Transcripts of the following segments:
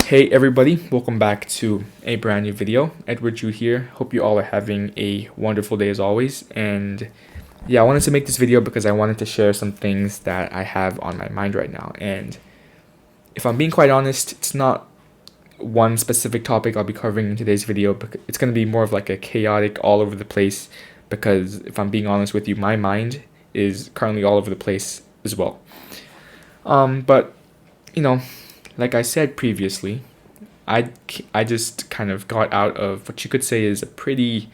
Hey everybody, welcome back to a brand new video. Edward Ju here. Hope you all are having a wonderful day as always. And yeah, I wanted to make this video because I wanted to share some things that I have on my mind right now. And if I'm being quite honest, it's not one specific topic I'll be covering in today's video, but it's going to be more of like a chaotic all over the place because if I'm being honest with you, my mind is currently all over the place as well. But you know, like I said previously, I just kind of got out of what you could say is a pretty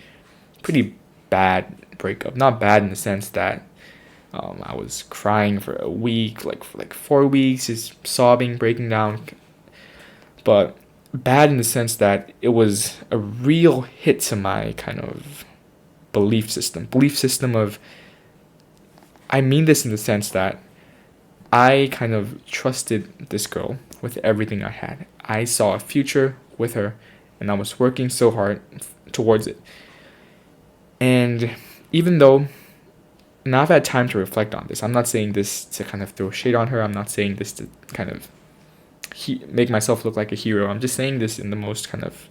bad breakup. Not bad in the sense that I was crying for a week, like for like 4 weeks, just sobbing, breaking down. But bad in the sense that it was a real hit to my kind of belief system. Belief system of I mean this in the sense that I kind of trusted this girl with everything I had. I saw a future with her, and I was working so hard towards it. And even though now I've had time to reflect on this, I'm not saying this to kind of throw shade on her. I'm not saying this to kind of make myself look like a hero. I'm just saying this in the most kind of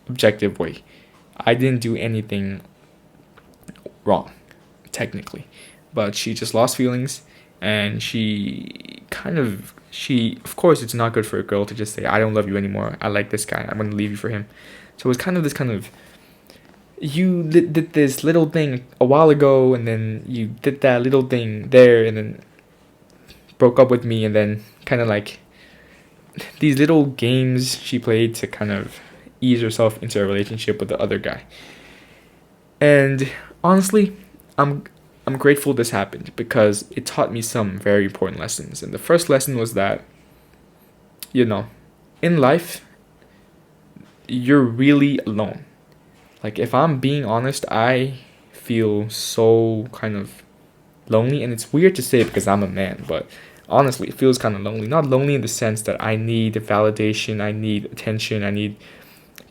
objective way. I didn't do anything wrong, technically, but she just lost feelings, and she of course it's not good for a girl to just say I don't love you anymore, I like this guy, I'm gonna leave you for him. So it was kind of this kind of you did this little thing a while ago, and then you did that little thing there, and then broke up with me, and then kind of like these little games she played to kind of ease herself into a relationship with the other guy. And honestly, I'm grateful this happened because it taught me some very important lessons. And the first lesson was that, you know, in life, you're really alone. Like, if I'm being honest, I feel so kind of lonely. And it's weird to say because I'm a man, but honestly, it feels kind of lonely. Not lonely in the sense that I need validation, I need attention, I need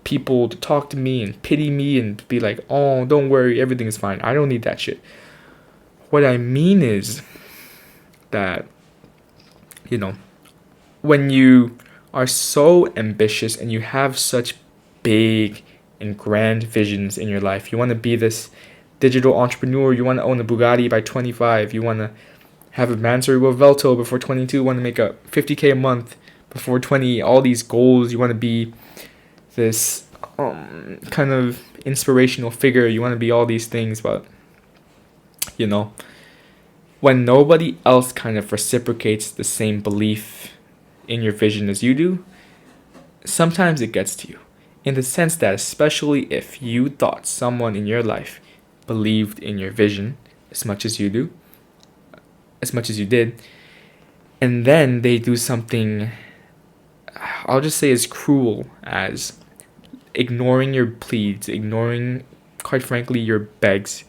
people to talk to me and pity me and be like, oh, don't worry, everything is fine. I don't need that shit. What I mean is that, you know, when you are so ambitious and you have such big and grand visions in your life, you want to be this digital entrepreneur, you want to own a Bugatti by 25, you want to have a Mansory Velto before 22, you want to make a 50K a month before 20, all these goals, you want to be this kind of inspirational figure, you want to be all these things, but you know, when nobody else kind of reciprocates the same belief in your vision as you do, sometimes it gets to you. In the sense that, especially if you thought someone in your life believed in your vision as much as you do, as much as you did, and then they do something, I'll just say as cruel as ignoring your pleads, ignoring, quite frankly, your begs,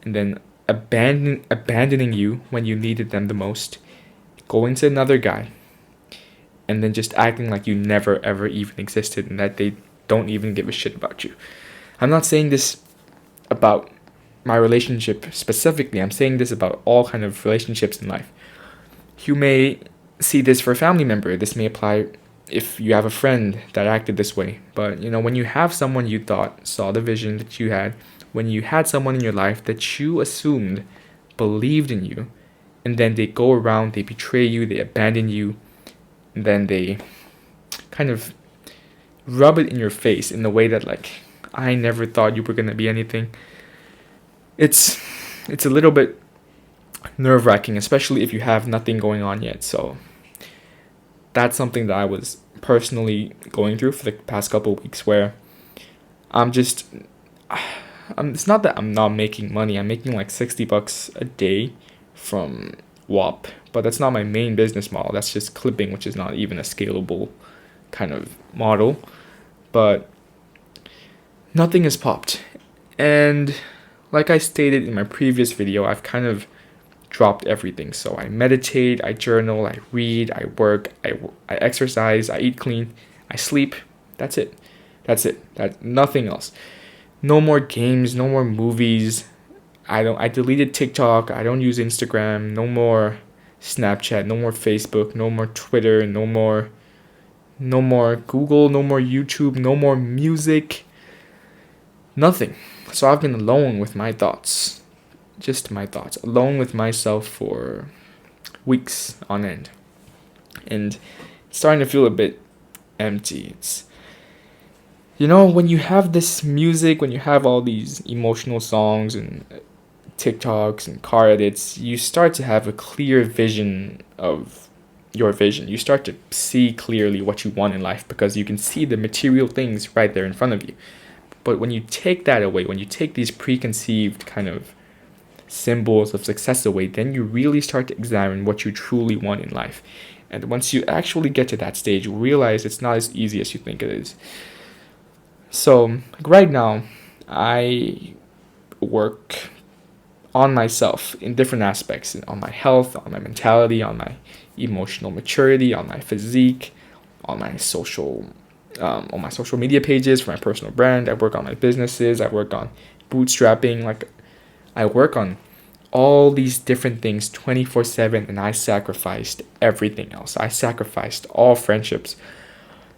and then abandoning you when you needed them the most, going to another guy, and then just acting like you never ever even existed and that they don't even give a shit about you. I'm not saying this about my relationship specifically. I'm saying this about all kind of relationships in life. You may see this for a family member. This may apply if you have a friend that acted this way. But you know, when you have someone you thought saw the vision that you had, when you had someone in your life that you assumed believed in you, and then they go around, they betray you, they abandon you, and then they kind of rub it in your face in the way that like, I never thought you were going to be anything. It's a little bit nerve-wracking, especially if you have nothing going on yet. So that's something that I was personally going through for the past couple of weeks, where it's not that I'm not making money. I'm making like $60 a day from WAP, but that's not my main business model. That's just clipping, which is not even a scalable kind of model. But nothing has popped. And like I stated in my previous video, I've kind of dropped everything. So I meditate, I journal, I read, I work, I exercise, I eat clean, I sleep. That's it. That's nothing else. No more games, no more movies. I deleted TikTok, I don't use Instagram, no more Snapchat, no more Facebook, no more Twitter, no more No more Google, no more YouTube, no more music, nothing. So I've been alone with my thoughts, just my thoughts, alone with myself for weeks on end. And it's starting to feel a bit empty. It's, when you have this music, when you have all these emotional songs and TikToks and car edits, you start to have a clear vision of your vision. You start to see clearly what you want in life because you can see the material things right there in front of you. But when you take that away, when you take these preconceived kind of symbols of success away, then you really start to examine what you truly want in life. And once you actually get to that stage, you realize it's not as easy as you think it is. So, like right now, I work on myself in different aspects, on my health, on my mentality, on my emotional maturity, on my physique, on my social media pages for my personal brand. I work on my businesses. I work on bootstrapping. Like, I work on all these different things 24/7, and I sacrificed everything else. I sacrificed all friendships,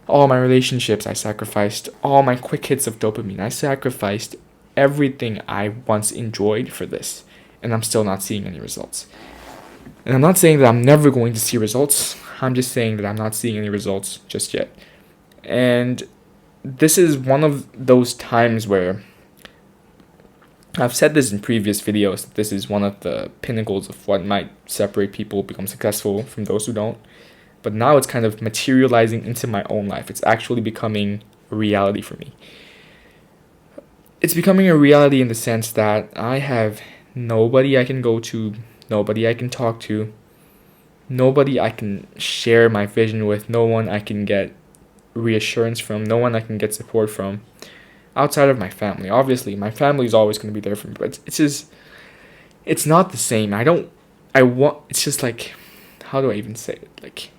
all my relationships. I sacrificed all my quick hits of dopamine. I sacrificed everything I once enjoyed for this, and I'm still not seeing any results. And I'm not saying that I'm never going to see results. I'm just saying that I'm not seeing any results just yet. And this is one of those times where I've said this in previous videos, that this is one of the pinnacles of what might separate people who become successful from those who don't. But now it's kind of materializing into my own life. It's actually becoming a reality for me. It's becoming a reality in the sense that I have nobody I can go to, nobody I can talk to, nobody I can share my vision with, no one I can get reassurance from, no one I can get support from outside of my family. Obviously, my family is always going to be there for me, but it's not the same. It's just like, how do I even say it? Like,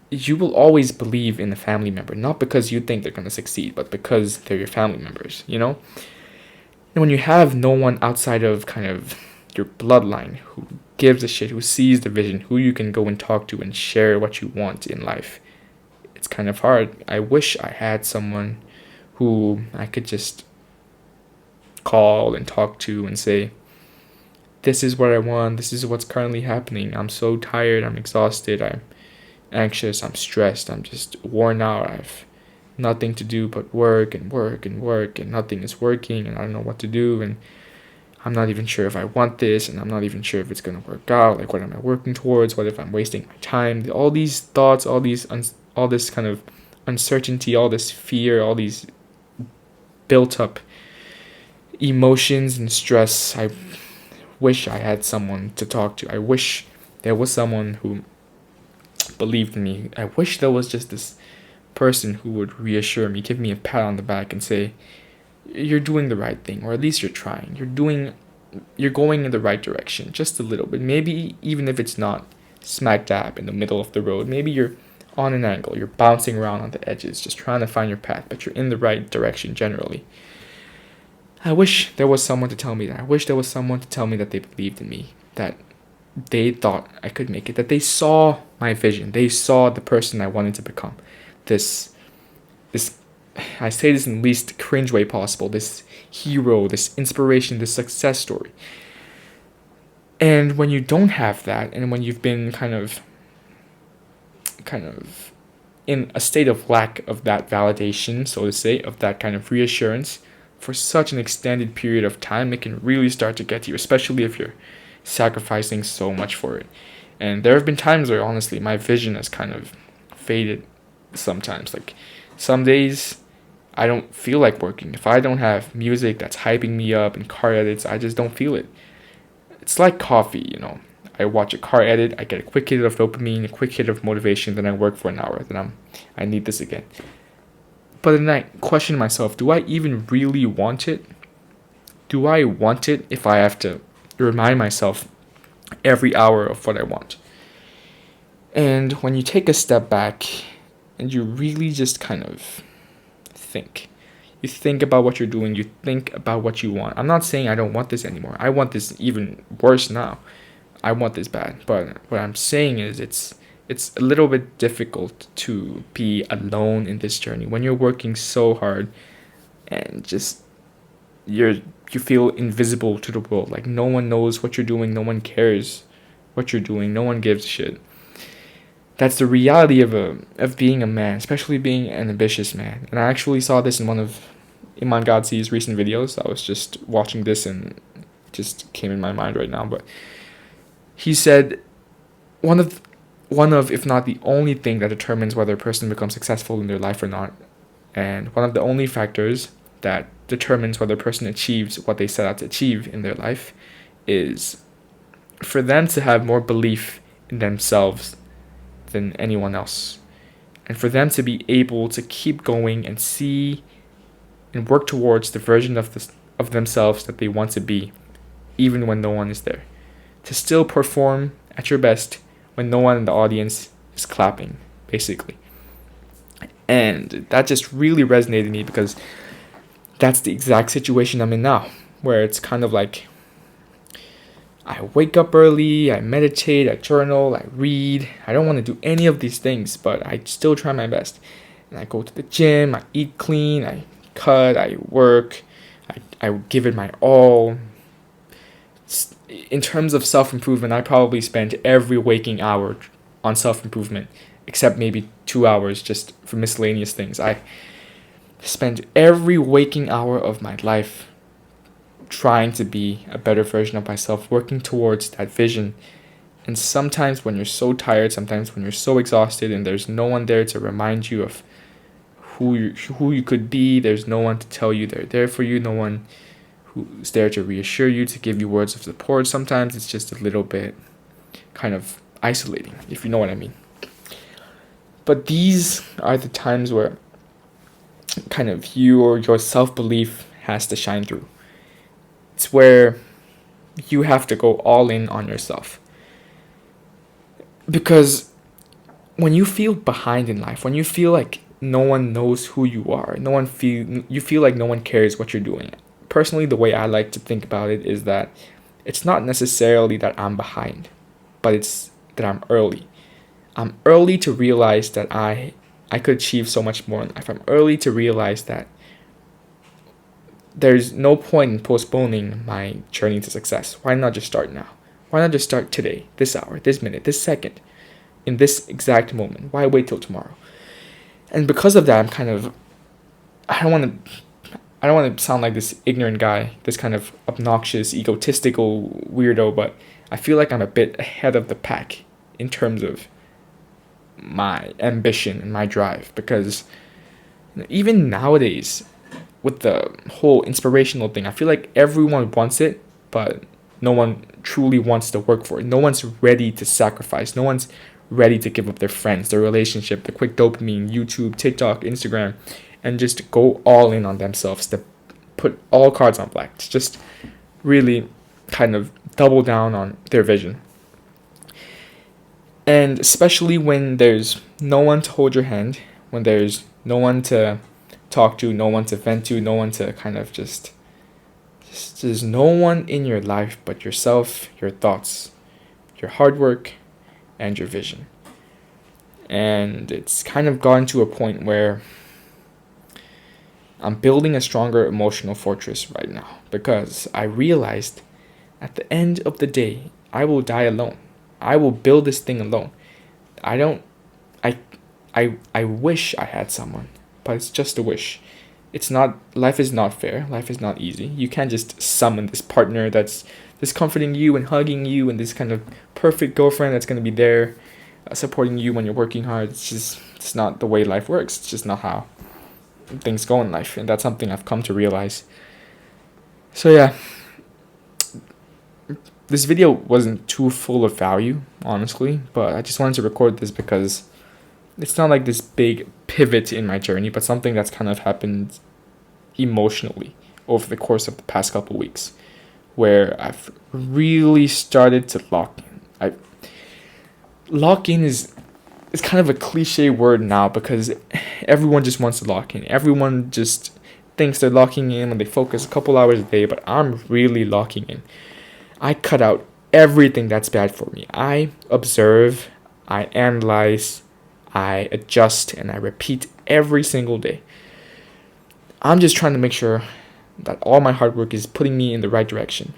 you will always believe in a family member, not because you think they're going to succeed, but because they're your family members, And when you have no one outside of kind of your bloodline who gives a shit, who sees the vision, who you can go and talk to and share what you want in life, it's kind of hard. I wish I had someone who I could just call and talk to and say, this is what I want, this is what's currently happening, I'm so tired, I'm exhausted, I'm anxious, I'm stressed, I'm just worn out, I've nothing to do but work and work and work, and nothing is working, and I don't know what to do, and I'm not even sure if I want this, and I'm not even sure if it's going to work out. Like, what am I working towards? What if I'm wasting my time? All these thoughts, all this kind of uncertainty, all this fear, all these built up emotions and stress. I wish I had someone to talk to. I wish there was someone who believed in me. I wish there was just this person who would reassure me, give me a pat on the back and say, you're doing the right thing, or at least you're trying. You're going in the right direction, just a little bit. Maybe even if it's not smack dab in the middle of the road, maybe you're on an angle, you're bouncing around on the edges, just trying to find your path, but you're in the right direction generally. I wish there was someone to tell me that. I wish there was someone to tell me that they believed in me, that they thought I could make it, that they saw my vision, they saw the person I wanted to become. This I say this in the least cringe way possible, this hero, this inspiration, this success story. And when you don't have that, and when you've been kind of in a state of lack of that validation, so to say, of that kind of reassurance for such an extended period of time, it can really start to get to you, especially if you're sacrificing so much for it. And there have been times where, honestly, my vision has kind of faded sometimes. Like, some days I don't feel like working. If I don't have music that's hyping me up and car edits, I just don't feel it. It's like coffee, I watch a car edit, I get a quick hit of dopamine, a quick hit of motivation, then I work for an hour, then I need this again. But then I question myself, do I even really want it? Do I want it if I have to remind myself every hour of what I want? And when you take a step back and you really just kind of think, you think about what you're doing, you think about what you want. I'm not saying I don't want this anymore. I want this even worse now. I want this bad. But what I'm saying is it's it's a little bit difficult to be alone in this journey when you're working so hard and just you feel invisible to the world. Like no one knows what you're doing, no one cares what you're doing, no one gives a shit. That's the reality of being a man, especially being an ambitious man. And I actually saw this in one of Iman Gadzhi's recent videos. I was just watching this and just came in my mind right now. But he said one of if not the only thing that determines whether a person becomes successful in their life or not, and one of the only factors that determines whether a person achieves what they set out to achieve in their life, is for them to have more belief in themselves than anyone else, and for them to be able to keep going and see and work towards the version of themselves that they want to be, even when no one is there. To still perform at your best when no one in the audience is clapping, basically. And that just really resonated with me, because that's the exact situation I'm in now, where it's kind of like I wake up early, I meditate, I journal, I read. I don't want to do any of these things, but I still try my best. And I go to the gym, I eat clean, I cut, I work, I give it my all. In terms of self-improvement, I probably spend every waking hour on self-improvement, except maybe 2 hours just for miscellaneous things. I spend every waking hour of my life trying to be a better version of myself, working towards that vision. And sometimes when you're so tired, sometimes when you're so exhausted and there's no one there to remind you of who you could be, there's no one to tell you they're there for you, no one who's there to reassure you, to give you words of support, sometimes it's just a little bit kind of isolating, if you know what I mean. But these are the times where kind of your self-belief has to shine through. It's where you have to go all in on yourself. Because when you feel behind in life, when you feel like no one knows who you are, you feel like no one cares what you're doing. Personally, the way I like to think about it is that it's not necessarily that I'm behind, but it's that I'm early. I'm early to realize that I could achieve so much more in life. I'm early to realize that there's no point in postponing my journey to success. Why not just start now? Why not just start today, this hour, this minute, this second, in this exact moment? Why wait till tomorrow? And because of that, I'm kind of, I don't want to sound like this ignorant guy, this kind of obnoxious, egotistical weirdo, but I feel like I'm a bit ahead of the pack in terms of my ambition and my drive. Because even nowadays, with the whole inspirational thing, I feel like everyone wants it, but no one truly wants to work for it. No one's ready to sacrifice. No one's ready to give up their friends, their relationship, the quick dopamine, YouTube, TikTok, Instagram, and just go all in on themselves, to put all cards on black, to just really kind of double down on their vision. And especially when there's no one to hold your hand, when there's no one to talk to, no one to vent to, no one to kind of just there's no one in your life but yourself, your thoughts, your hard work, and your vision. And it's kind of gotten to a point where I'm building a stronger emotional fortress right now, because I realized at the end of the day, I will die alone. I will build this thing alone. I wish I had someone, but it's just a wish. Life is not fair. Life is not easy. You can't just summon this partner that's comforting you and hugging you, and this kind of perfect girlfriend that's going to be there supporting you when you're working hard. It's not the way life works. It's just not how things go in life, and that's something I've come to realize. So yeah, this video wasn't too full of value, honestly, but I just wanted to record this because it's not like this big pivot in my journey, but something that's kind of happened emotionally over the course of the past couple weeks, where I've really started to lock in. Lock in is kind of a cliche word now, because everyone just wants to lock in. Everyone just thinks they're locking in when they focus a couple hours a day, but I'm really locking in. I cut out everything that's bad for me. I observe, I analyze, I adjust, and I repeat every single day. I'm just trying to make sure that all my hard work is putting me in the right direction.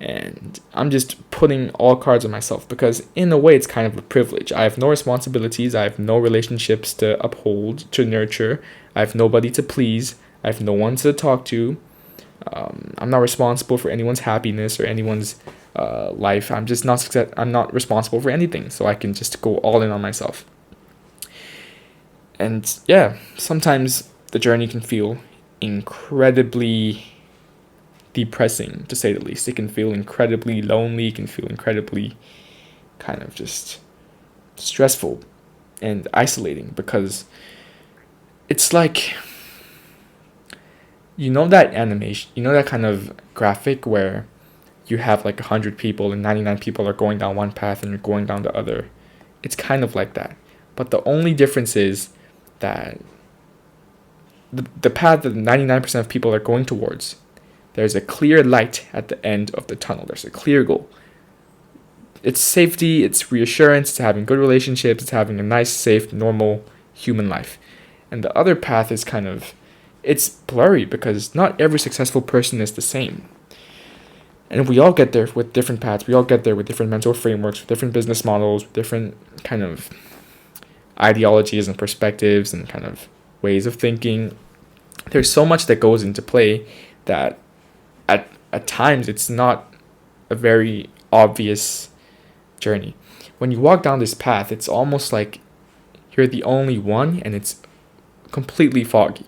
And I'm just putting all cards on myself because, in a way, it's kind of a privilege. I have no responsibilities. I have no relationships to uphold, to nurture. I have nobody to please. I have no one to talk to. I'm not responsible for anyone's happiness or anyone's life. I'm not responsible for anything. So I can just go all in on myself. And yeah, sometimes the journey can feel incredibly depressing, to say the least. It can feel incredibly lonely. It can feel incredibly kind of just stressful and isolating because it's like, that animation, that kind of graphic where you have like 100 people and 99 people are going down one path and you're going down the other. It's kind of like that. But the only difference is that the path that 99% of people are going towards, there's a clear light at the end of the tunnel. There's a clear goal. It's safety, it's reassurance, it's having good relationships, it's having a nice, safe, normal human life. And the other path is it's blurry because not every successful person is the same. And we all get there with different paths. We all get there with different mental frameworks, with different business models, with different kind of ideologies and perspectives and kind of ways of thinking. There's so much that goes into play that at times it's not a very obvious journey. When you walk down this path, it's almost like you're the only one and it's completely foggy.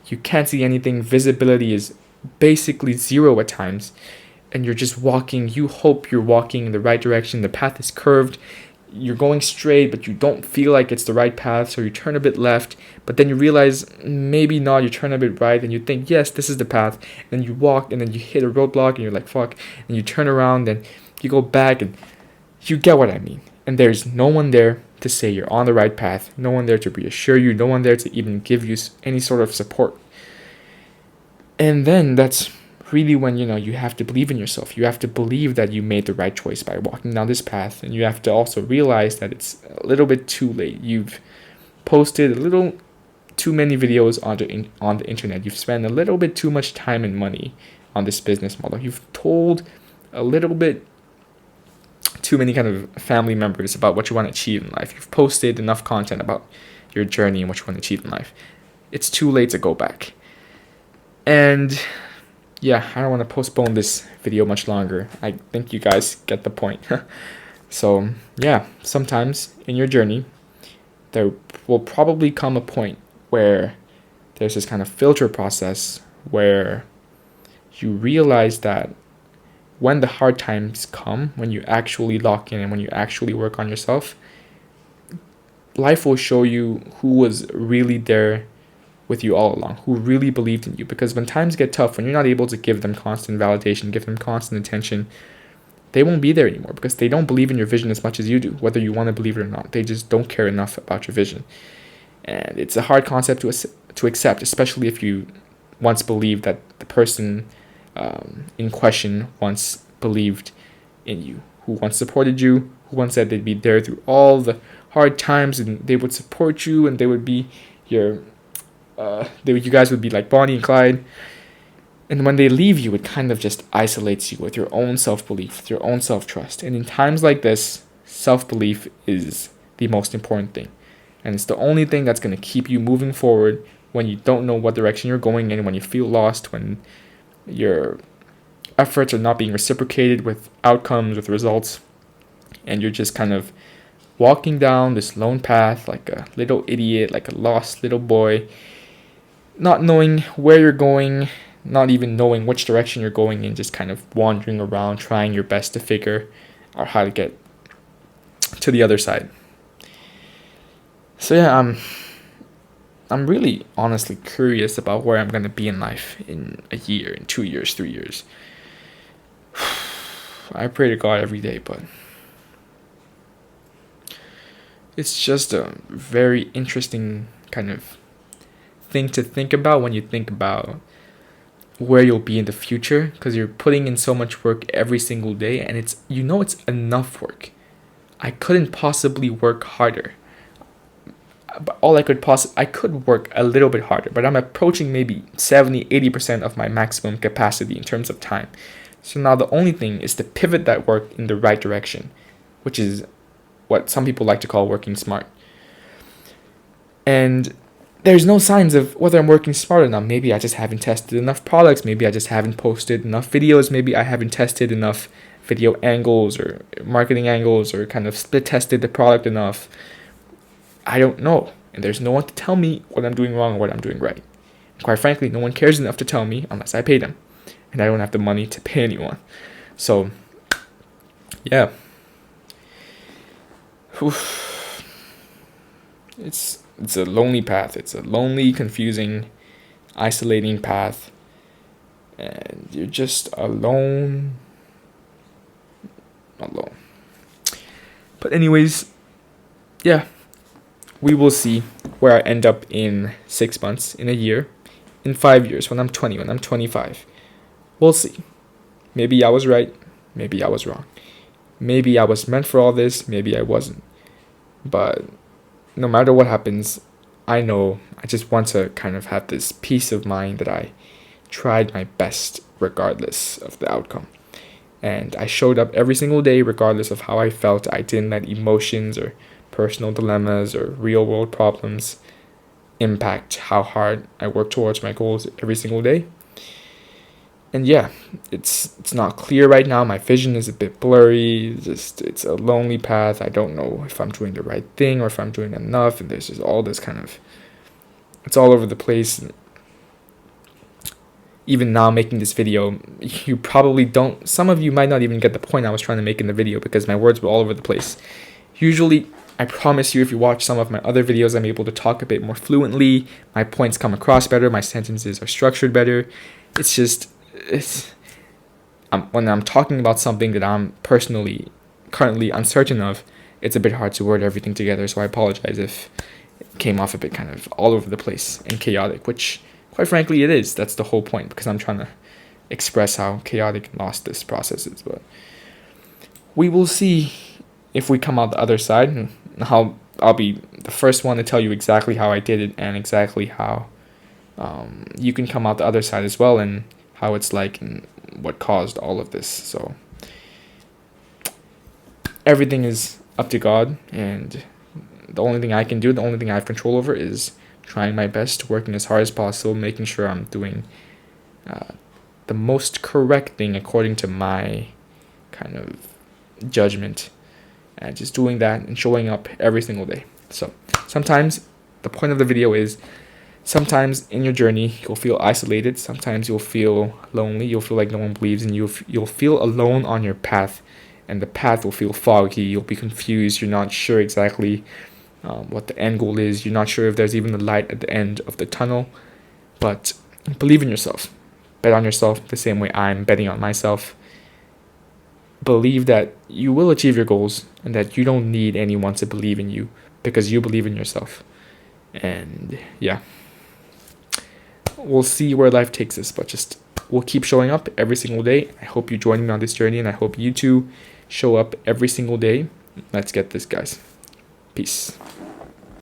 You can't see anything. Visibility is basically zero at times. And you're just walking. You hope you're walking in the right direction. The path is curved. You're going straight, but you don't feel like it's the right path, so you turn a bit left, but then you realize maybe not, you turn a bit right, and you think, yes, this is the path, and then you walk, and then you hit a roadblock, and you're like, fuck, and you turn around, and you go back, and you get what I mean. And there's no one there to say you're on the right path, no one there to reassure you, no one there to even give you any sort of support. And then that's really when you have to believe in yourself. You have to believe that you made the right choice by walking down this path, and you have to also realize that it's a little bit too late. You've posted a little too many videos on the internet. You've spent a little bit too much time and money on this business model. You've told a little bit too many kind of family members about what you want to achieve in life. You've posted enough content about your journey and what you want to achieve in life. It's too late to go back. And yeah, I don't want to postpone this video much longer. I think you guys get the point. So yeah, sometimes in your journey, there will probably come a point where there's this kind of filter process where you realize that when the hard times come, when you actually lock in and when you actually work on yourself, life will show you who was really there with you all along, who really believed in you. Because when times get tough, when you're not able to give them constant validation, give them constant attention, they won't be there anymore because they don't believe in your vision as much as you do, whether you want to believe it or not. They just don't care enough about your vision. And it's a hard concept to accept, especially if you once believed that the person in question once believed in you, who once supported you, who once said they'd be there through all the hard times and they would support you and they would be your you guys would be like Bonnie and Clyde. And when they leave you, it kind of just isolates you with your own self-belief, with your own self-trust. And in times like this, self-belief is the most important thing. And it's the only thing that's going to keep you moving forward when you don't know what direction you're going in, when you feel lost, when your efforts are not being reciprocated with outcomes, with results, and you're just kind of walking down this lone path like a little idiot, like a lost little boy, not knowing where you're going, not even knowing which direction you're going in, just kind of wandering around, trying your best to figure out how to get to the other side. So yeah, I'm really honestly curious about where I'm going to be in life in a year, in 2 years, 3 years. I pray to God every day, but it's just a very interesting kind of thing to think about when you think about where you'll be in the future, because you're putting in so much work every single day, and it's enough work. I couldn't possibly work harder. But I could work a little bit harder, but I'm approaching maybe 70-80% of my maximum capacity in terms of time. So now the only thing is to pivot that work in the right direction, which is what some people like to call working smart. And there's no signs of whether I'm working smart enough. Maybe I just haven't tested enough products. Maybe I just haven't posted enough videos. Maybe I haven't tested enough video angles or marketing angles, or kind of split tested the product enough. I don't know. And there's no one to tell me what I'm doing wrong or what I'm doing right. And quite frankly, no one cares enough to tell me unless I pay them. And I don't have the money to pay anyone. So, yeah. Oof. It's a lonely path. It's a lonely, confusing, isolating path. And you're just alone. But anyways, yeah. We will see where I end up in 6 months, in a year, in 5 years, when I'm 20, when I'm 25. We'll see. Maybe I was right. Maybe I was wrong. Maybe I was meant for all this. Maybe I wasn't. But no matter what happens, I know I just want to kind of have this peace of mind that I tried my best regardless of the outcome. And I showed up every single day regardless of how I felt. I didn't let emotions or personal dilemmas or real world problems impact how hard I work towards my goals every single day. And yeah, it's not clear right now. My vision is a bit blurry. It's a lonely path. I don't know if I'm doing the right thing or if I'm doing enough. And there's just all this kind of, it's all over the place. Even now making this video, you probably don't, some of you might not even get the point I was trying to make in the video because my words were all over the place. Usually, I promise you, if you watch some of my other videos, I'm able to talk a bit more fluently. My points come across better. My sentences are structured better. It's just, when I'm talking about something that I'm personally, currently uncertain of, it's a bit hard to word everything together. So I apologize if it came off a bit kind of all over the place and chaotic, which, quite frankly, it is. That's the whole point, because I'm trying to express how chaotic and lost this process is. But we will see if we come out the other side, and how I'll be the first one to tell you exactly how I did it and exactly how you can come out the other side as well, and how it's like and what caused all of this. So everything is up to God, and the only thing I can do, the only thing I have control over is trying my best, working as hard as possible, making sure I'm doing the most correct thing according to my kind of judgment. And just doing that and showing up every single day. So sometimes the point of the video is, sometimes in your journey you'll feel isolated. Sometimes you'll feel lonely. You'll feel like no one believes in you. You'll feel alone on your path, and the path will feel foggy. You'll be confused. You're not sure exactly what the end goal is. You're not sure if there's even a light at the end of the tunnel. But believe in yourself. Bet on yourself the same way I'm betting on myself. Believe that you will achieve your goals and that you don't need anyone to believe in you, because you believe in yourself. And yeah, we'll see where life takes us, but just we'll keep showing up every single day. I hope you join me on this journey, and I hope you too show up every single day. Let's get this, guys. Peace.